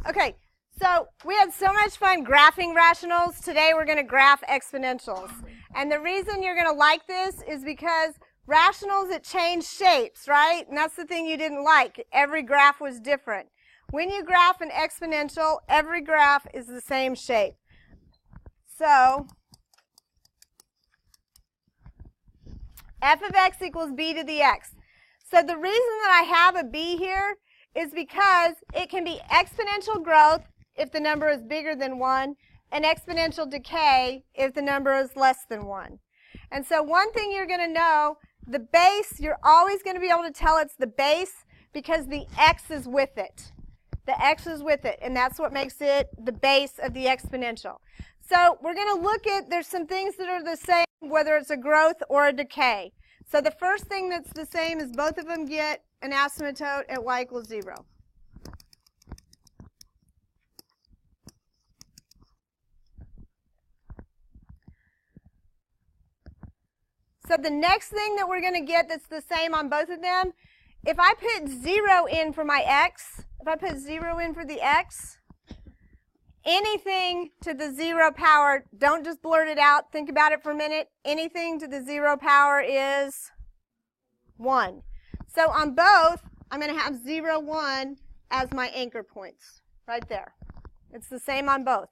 Okay, so we had so much fun graphing rationals. Today we're going to graph exponentials. And the reason you're going to like this is because rationals, it changed shapes, right? And that's the thing you didn't like. Every graph was different. When you graph an exponential, every graph is the same shape. So f of x equals b to the x. So the reason that I have a b here is because it can be exponential growth if the number is bigger than 1, and exponential decay if the number is less than 1. And so one thing you're going to know, the base, you're always going to be able to tell it's the base because the x is with it. The x is with it, and that's what makes it the base of the exponential. So we're going to look at, there's some things that are the same, whether it's a growth or a decay. So the first thing that's the same is both of them get an asymptote at y equals 0. So the next thing that we're going to get that's the same on both of them, if I put 0 in for my x, if I put 0 in for the x, anything to the 0 power, don't just blurt it out, think about it for a minute, anything to the 0 power is 1. So on both, I'm going to have 0, 1 as my anchor points right there. It's the same on both.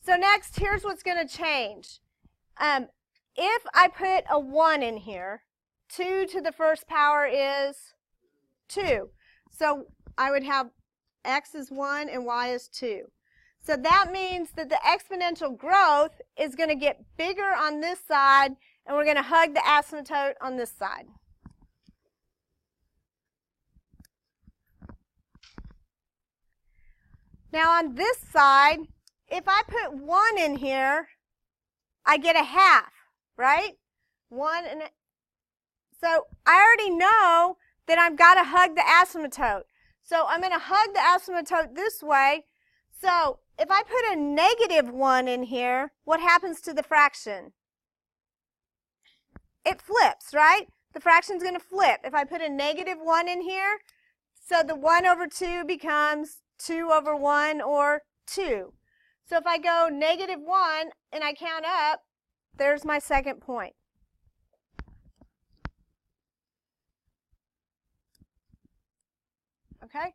So next, here's what's going to change. If I put a 1 in here, 2 to the first power is 2. So I would have x is 1 and y is 2. So that means that the exponential growth is going to get bigger on this side, and we're going to hug the asymptote on this side. Now on this side, if I put 1 in here, I get a half, right? 1 and so I already know that I've got to hug the asymptote. So I'm going to hug the asymptote this way. So if I put a negative 1 in here, what happens to the fraction? It flips, right? The fraction's going to flip. If I put a negative 1 in here, so the 1 over 2 becomes 2 over 1 or 2. So if I go negative 1 and I count up, there's my second point. Okay?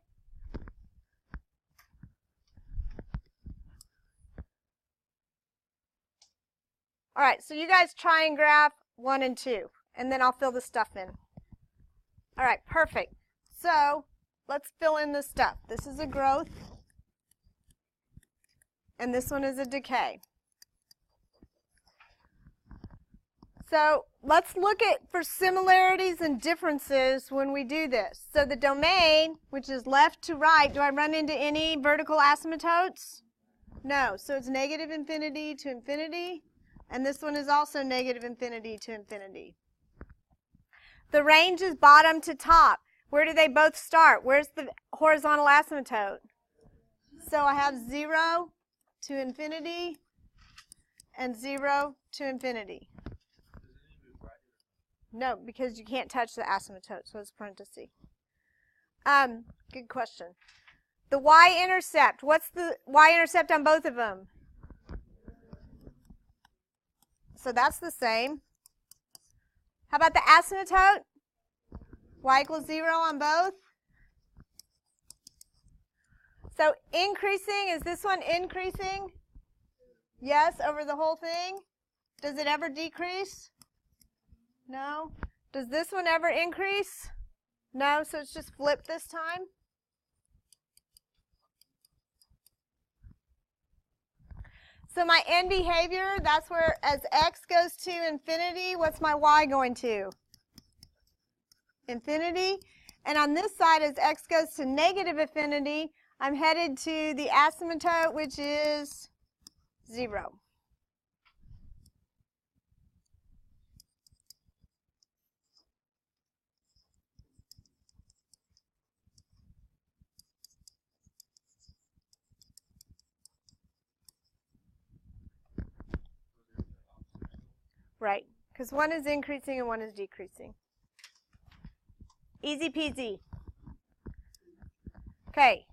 All right, so you guys try and graph 1 and 2, and then I'll fill the stuff in. All right, perfect. So let's fill in the stuff. This is a growth, and this one is a decay. So let's look at for similarities and differences when we do this. So the domain, which is left to right, do I run into any vertical asymptotes? No. So it's negative infinity to infinity, and this one is also negative infinity to infinity. The range is bottom to top. Where do they both start? Where's the horizontal asymptote? So I have 0 to infinity and 0 to infinity. No, because you can't touch the asymptote, so it's parenthesis. Good question. The y-intercept, what's the y-intercept on both of them? So that's the same. How about the asymptote? Y equals 0 on both. So increasing, is this one increasing? Yes, over the whole thing. Does it ever decrease? No. Does this one ever increase? No, so it's just flipped this time. So my end behavior, that's where as x goes to infinity, what's my y going to? Infinity. And on this side, as x goes to negative infinity, I'm headed to the asymptote, which is 0. Right, because one is increasing and one is decreasing. Easy peasy. Okay.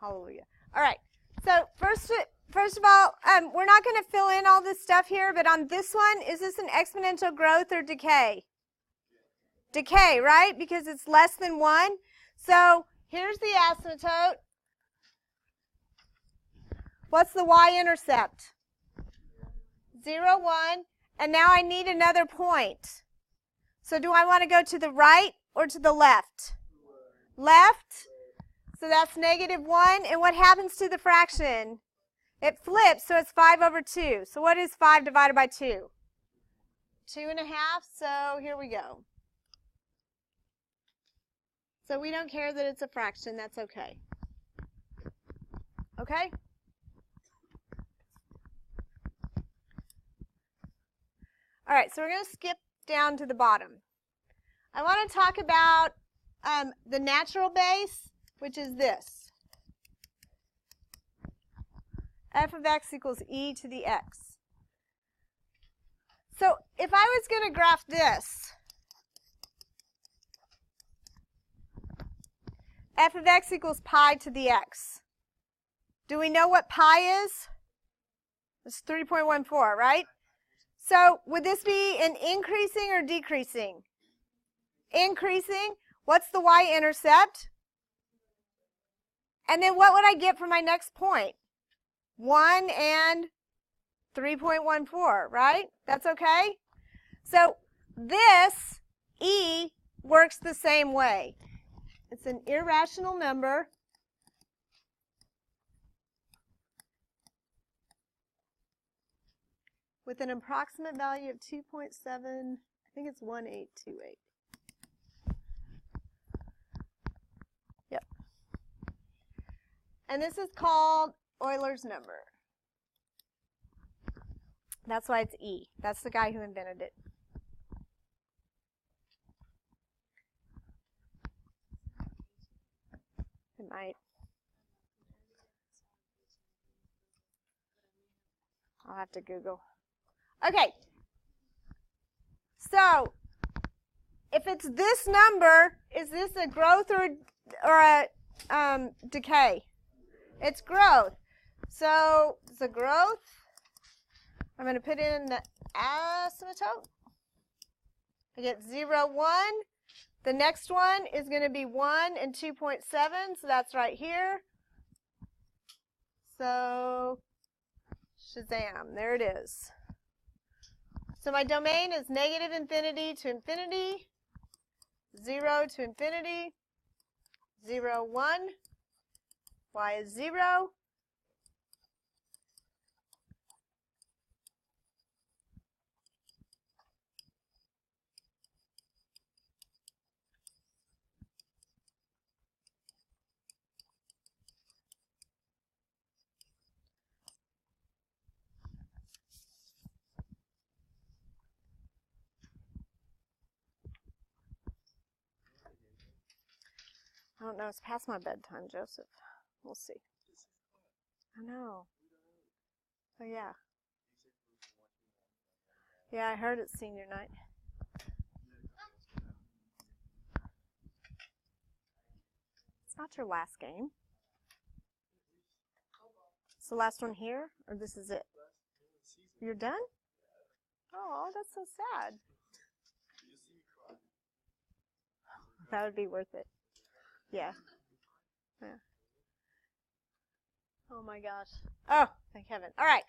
Hallelujah. All right. So first of all, we're not going to fill in all this stuff here, but on this one, is this an exponential growth or decay? Decay, right? Because it's less than 1. So here's the asymptote. What's the y-intercept? 0, 1. And now I need another point. So do I want to go to the right or to the left? Left. So that's -1. And what happens to the fraction? It flips, so it's 5 over 2. So what is 5 divided by 2? 2.5. So here we go. So we don't care that it's a fraction. That's okay. Okay? All right, so we're going to skip down to the bottom. I want to talk about the natural base, which is this. F of x equals e to the x. So if I was going to graph this, f of x equals pi to the x. Do we know what pi is? It's 3.14, right? So would this be an increasing or decreasing? Increasing. What's the y-intercept? And then what would I get for my next point? 1 and 3.14, right? That's okay? So this e works the same way. It's an irrational number. With an approximate value of 2.7, I think it's 1828. Yep. And this is called Euler's number. That's why it's E. That's the guy who invented it. It might. I'll have to Google. Okay. So, if it's this number, is this a growth or a decay? It's growth. So, it's a growth. I'm going to put in the asymptote. I get 0, 1. The next one is going to be 1 and 2.7, so that's right here. So, shazam, there it is. So my domain is -infinity to infinity, 0 to infinity, 0, 1. Y is 0. I don't know. It's past my bedtime, Joseph. We'll see. I know. Oh, yeah. Yeah, I heard it's senior night. It's not your last game. It's the last one here, or this is it? You're done? Oh, that's so sad. That would be worth it. Yeah. Yeah. Oh my gosh. Oh, thank heaven. All right.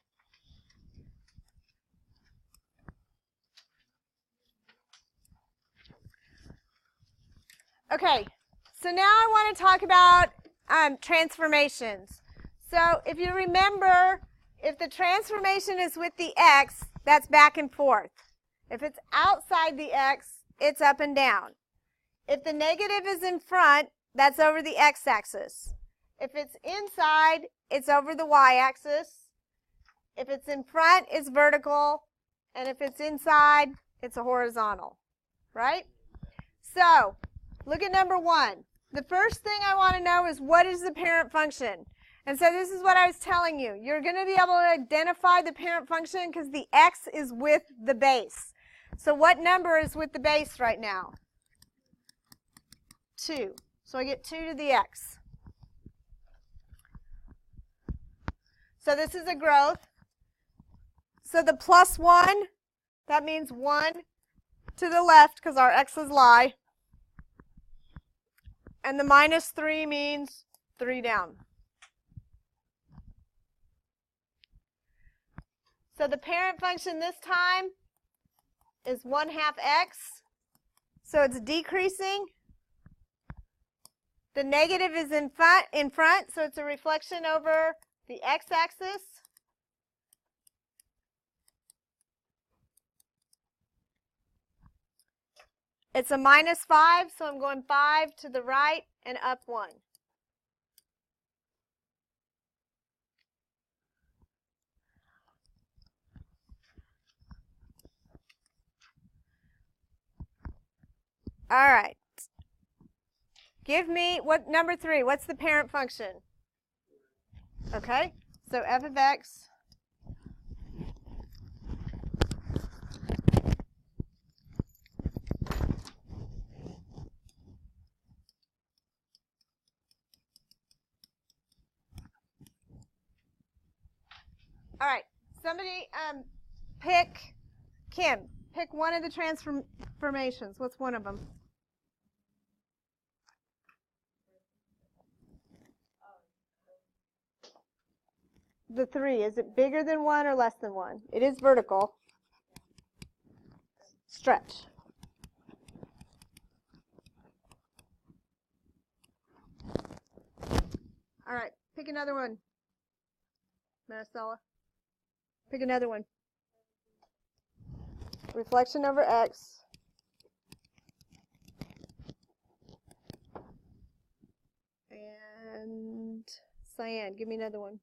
Okay. So now I want to talk about transformations. So if you remember, if the transformation is with the x, that's back and forth. If it's outside the x, it's up and down. If the negative is in front, that's over the x-axis. If it's inside, it's over the y-axis. If it's in front, it's vertical. And if it's inside, it's a horizontal, right? So, look at number 1. The first thing I want to know is what is the parent function? And so this is what I was telling you. You're going to be able to identify the parent function because the x is with the base. So what number is with the base right now? 2. So I get 2 to the x. So this is a growth. So the plus 1, that means 1 to the left because our x's lie. And the minus 3 means 3 down. So the parent function this time is 1/2 x. So it's decreasing. The negative is in front, so it's a reflection over the x-axis. It's a minus 5, so I'm going 5 to the right and up 1. All right. Give me, what number 3, what's the parent function? Okay, so f of x all right, somebody Kim, pick one of the transformations. What's one of them? The 3, is it bigger than 1 or less than 1? It is vertical. Stretch. All right, pick another one. Maricela. Pick another one. Reflection over x. And Cyan, give me another one.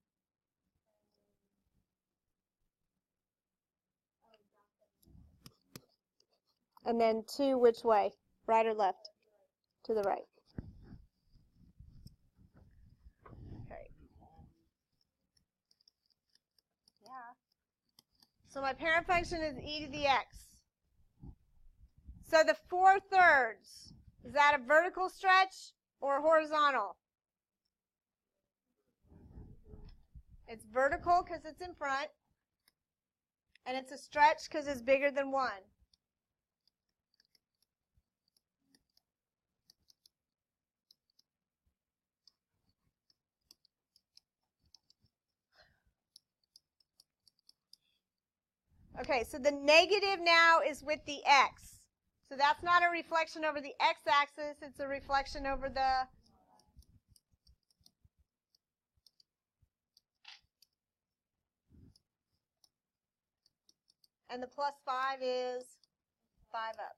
And then 2 which way? Right or left? To the right. Okay. Yeah. So my parent function is e to the x. So the 4/3, is that a vertical stretch or horizontal? It's vertical because it's in front. And it's a stretch because it's bigger than 1. Okay, so the negative now is with the x. So that's not a reflection over the x-axis, it's a reflection over the and the plus 5 is 5 up.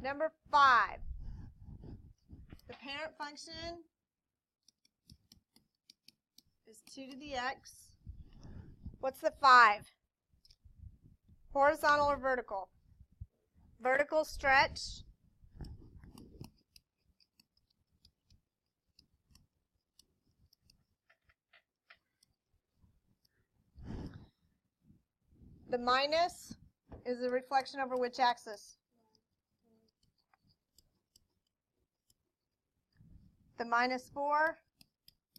Number 5. The parent function is 2 to the x. What's the 5? Horizontal or vertical? Vertical stretch. The minus is a reflection over which axis? The minus 4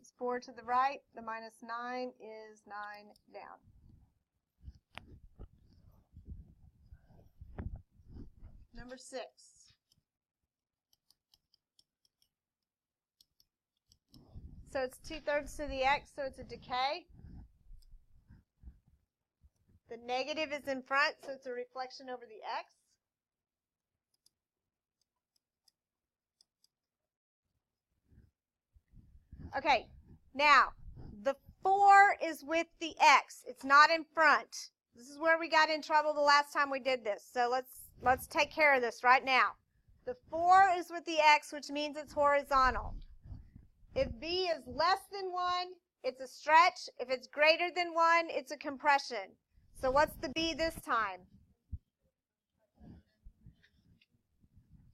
is 4 to the right. The minus 9 is 9 down. Number 6. So it's 2/3 to the x, so it's a decay. The negative is in front, so it's a reflection over the x. Okay, now the 4 is with the x. It's not in front. This is where we got in trouble the last time we did this. So let's take care of this right now. The 4 is with the x, which means it's horizontal. If b is less than 1, it's a stretch. If it's greater than 1, it's a compression. So what's the b this time?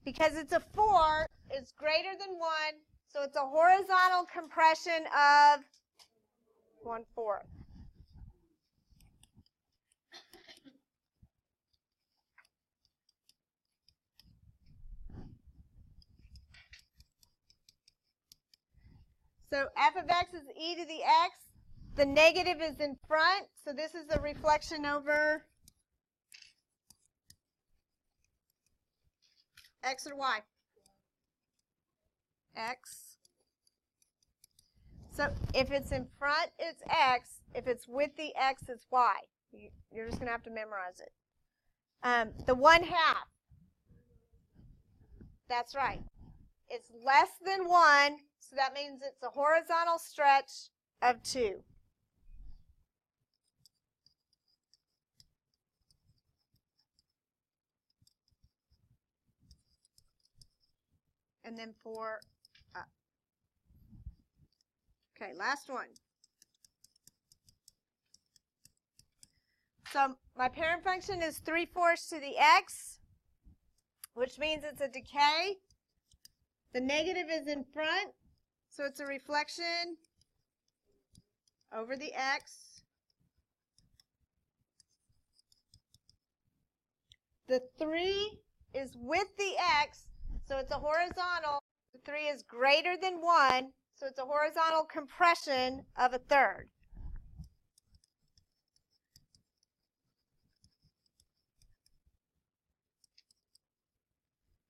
Because it's a 4, it's greater than 1, so it's a horizontal compression of 1/4. So f of x is e to the x. The negative is in front, so this is a reflection over x or y? X. So if it's in front, it's x. If it's with the x, it's y. You're just going to have to memorize it. The 1/2. That's right. It's less than 1, so that means it's a horizontal stretch of 2. And then 4 up. Okay, last one. So my parent function is 3/4 to the x, which means it's a decay. The negative is in front, so it's a reflection over the x. The 3 is with the x, so it's a horizontal. The 3 is greater than 1, so it's a horizontal compression of 1/3.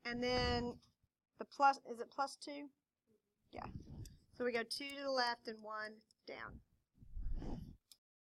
And then the plus, is it +2? Yeah. So we go 2 to the left and 1 down.